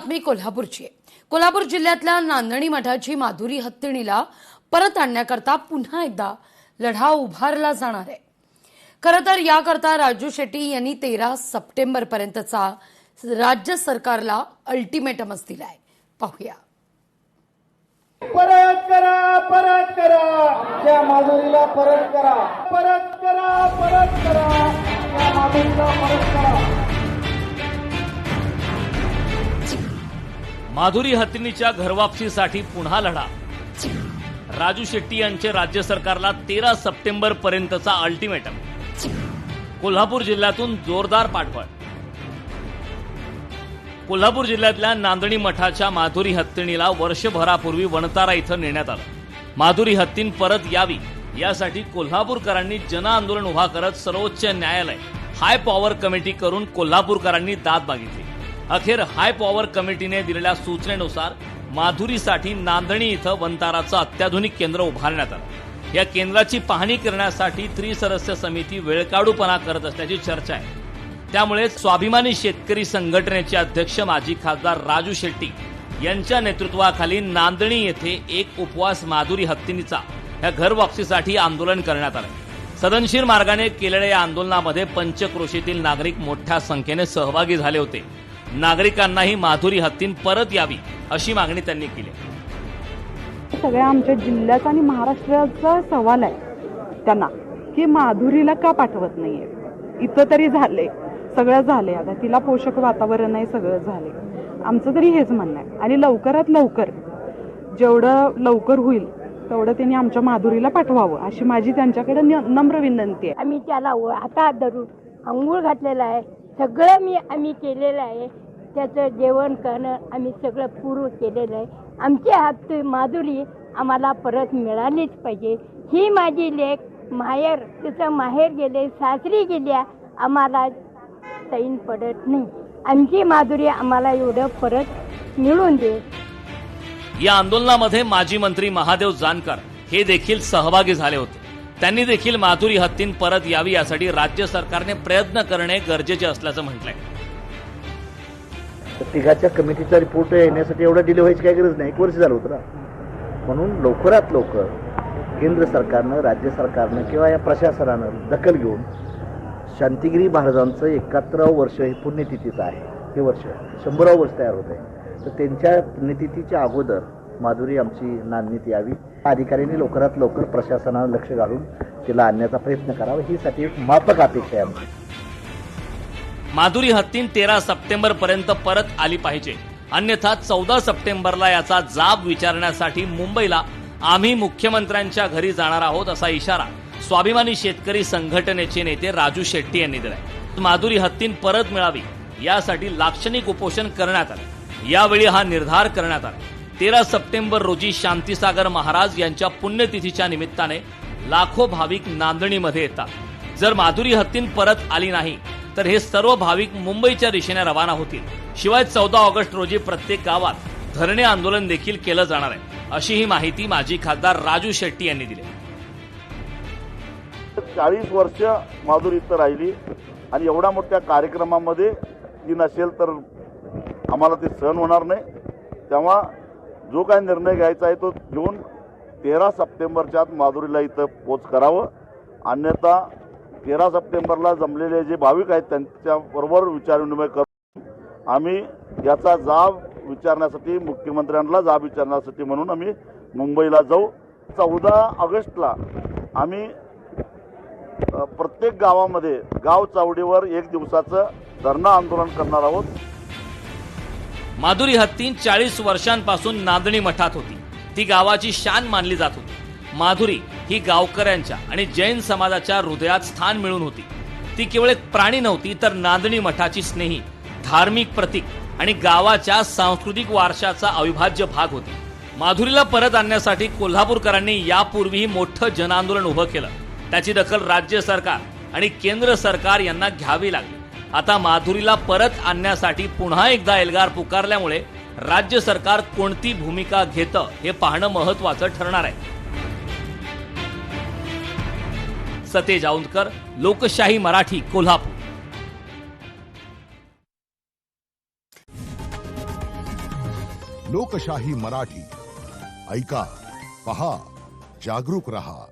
बातमी कोल्हापूरची आहे। कोल्हापूर जिल्ह्यातल्या नांदणी मठाची माधुरी हत्तीणीला परत आणण्याकरता पुन्हा एकदा लढा उभारला जाणार आहे। खरं तर याकरता राजू शेट्टी यांनी 13 सप्टेंबर पर्यंतचा राज्य सरकारला अल्टिमेटमच दिलाय। पाहूया। परत करा त्या माधुरीला परत करा, परत करा त्या माधुरीला परत करा। माधुरी हत्तीणीच्या घरवापसीसाठी पुन्हा लढा। राजू शेट्टी यांचे राज्य सरकारला 13 सप्टेंबर पर्यंतचा अल्टिमेटम। कोल्हापूर जिल्ह्यातून जोरदार पाठबळ। कोल्हापूर जिल्ह्यातल्या नांदणी मठाच्या माधुरी हत्तीणीला वर्षभरापूर्वी वणतारा इथं नेण्यात आलं। माधुरी हत्तीण परत यावी यासाठी कोल्हापूरकरांनी जनआंदोलन उभा करत सर्वोच्च न्यायालय हाय पॉवर कमिटी करून कोल्हापूरकरांनी दाद मागितली। अखेर हाय पॉवर कमिटीने दिलेल्या सूचनेनुसार माधुरीसाठी नांदणी इथं वणताराचं अत्याधुनिक केंद्र उभारण्यात आलं। या केंद्राची पाहणी करण्यासाठी त्रिसदस्य समिती वेळकाढूपणा करत असल्याची चर्चा आहे। त्यामुळे स्वाभिमानी शेतकरी संघटनेचे अध्यक्ष माजी खासदार राजू शेट्टी यांच्या नेतृत्वाखाली नांदणी येथे एक उपवास माधुरी हत्तीणीचा या घरवापसीसाठी आंदोलन करण्यात आलं। सदनशीर मार्गाने केलेल्या या आंदोलनामध्ये पंचक्रोशीतील नागरिक मोठ्या संख्येने सहभागी झाले होते। नागरिकांनाही माधुरी हत्तीण परत यावी अशी मागणी त्यांनी केली। सगळ्या आमच्या जिल्ह्याचा आणि महाराष्ट्राचा सवाल आहे त्यांना की माधुरीला का पाठवत नाहीये। इथं तरी झाले, सगळं झाले, आता तिला पोषक वातावरण आहे, सगळं झाले। आमचं तरी हेच म्हणणं आहे आणि लवकरात लवकर जेवढं लवकर होईल तेवढं त्यांनी आमच्या माधुरीला पाठवावं अशी माझी त्यांच्याकडे नम्र विनंती आहे। आम्ही त्याला हातात धरून अंघोळ घातलेला आहे, सगळं आम्ही केलेलं आहे। त्याचं जेवण करणं आम्ही सगळं पूर्ण केलेलं आहे। आमचे हात माधुरी आम्हाला परत मिळालीच पाहिजे। ही माझी लेक माहेर, तिचं माहेर गेले, सासरी गेल्या, आम्हाला सैन पडत नाही। आमची माधुरी आम्हाला एवढं परत मिळून दे। या आंदोलनामध्ये माजी मंत्री महादेव जानकर हे देखील सहभागी झाले होते। त्यांनी देखील माधुरी हत्तीण परत यावी यासाठी राज्य सरकारने प्रयत्न करणे गरजेचे असल्याचं म्हटलंय। तिघाच्या कमिटीचा रिपोर्ट येण्यासाठी एवढा डिले व्हायची काही गरज नाही, 1 वर्ष झालं होतं ना। म्हणून लवकरात लवकर केंद्र सरकारनं, राज्य सरकारनं किंवा या प्रशासनानं दखल घेऊन शांतिगिरी महाराजांचं 71वं वर्ष हे पुण्यतिथीचं आहे, हे वर्ष 100वं वर्ष तयार होत आहे। तर त्यांच्या पुण्यतिथीच्या अगोदर माधुरी आमची नांदणीत यावी। अधिकाऱ्यांनी लवकरात लवकर प्रशासनानं लक्ष घालून तिला आणण्याचा प्रयत्न करावा, ही साठी एक माफक अपेक्षा आहे आमची। माधुरी हत्तीण 13 सप्टेंबर पर्यंत परत आली पाहिजे, अन्यथा 14 सप्टेंबरला याचा जाब विचारण्यासाठी मुंबईला आम्ही मुख्यमंत्र्यांच्या घरी जाणार आहोत असा इशारा स्वाभिमानी शेतकरी संघटनेचे नेते राजू शेट्टी यांनी दिलाय। माधुरी हत्तीण परत मिळावी यासाठी लाक्षणिक उपोषण करण्यात आले। यावेळी हा निर्धार करण्यात आला। 13 सप्टेंबर रोजी शांतीसागर महाराज यांच्या पुण्यतिथीच्या निमित्ताने लाखो भाविक नांदणीमध्ये येतात। जर माधुरी हत्तीण परत आली नाही तर हे सर्व भाविक मुंबईच्या दिशेने रवाना होतील। शिवाय 14 ऑगस्ट रोजी प्रत्येक गावात धरणे आंदोलन देखील केलं जाणार आहे, अशी ही माहिती माजी खासदार राजू शेट्टी यांनी दिली। 40 वर्ष माधुरी इथं राहिली आणि एवढ्या मोठ्या कार्यक्रमामध्ये ती नसेल तर आम्हाला ते सहन होणार नाही। तेव्हा जो काही निर्णय घ्यायचा आहे तो घेऊन 13 सप्टेंबरच्या आत माधुरीला इथं पोच करावं, अन्यथा 13 सप्टेंबरला जमलेले जे भाविक आहेत त्यांच्याबरोबर विचारविनिमय करून आम्ही याचा जाब विचारण्यासाठी, मुख्यमंत्र्यांना जाब विचारण्यासाठी म्हणून आम्ही मुंबईला जाऊ। 14 ऑगस्टला आम्ही प्रत्येक गावामध्ये गाव चावडीवर 1 दिवसाचं धरणं आंदोलन करणार आहोत। माधुरी हत्तीण 40 वर्षांपासून नांदणी मठात होती। ती गावाची शान मानली जात होती। माधुरी ही गावकऱ्यांच्या आणि जैन समाजाच्या हृदयात स्थान मिळून होती। ती केवळ एक प्राणी नव्हती तर नांदणी मठाची स्नेही, धार्मिक प्रतीक आणि गावाच्या सांस्कृतिक वारशाचा अविभाज्य भाग होती। माधुरीला परत आणण्यासाठी कोल्हापूरकरांनी यापूर्वीही मोठं जनआंदोलन उभं केलं। त्याची दखल राज्य सरकार आणि केंद्र सरकार यांना घ्यावी लागली। आता माधुरीला परत आणण्यासाठी पुन्हा एकदा एल्गार पुकारल्यामुळे राज्य सरकार कोणती भूमिका घेतं हे पाहणं महत्त्वाचं ठरणार आहे। सतेज औंधकर, लोकशाही मराठी, कोल्हापूर। लोकशाही मराठी. ऐका, पहा, जागरूक रहा.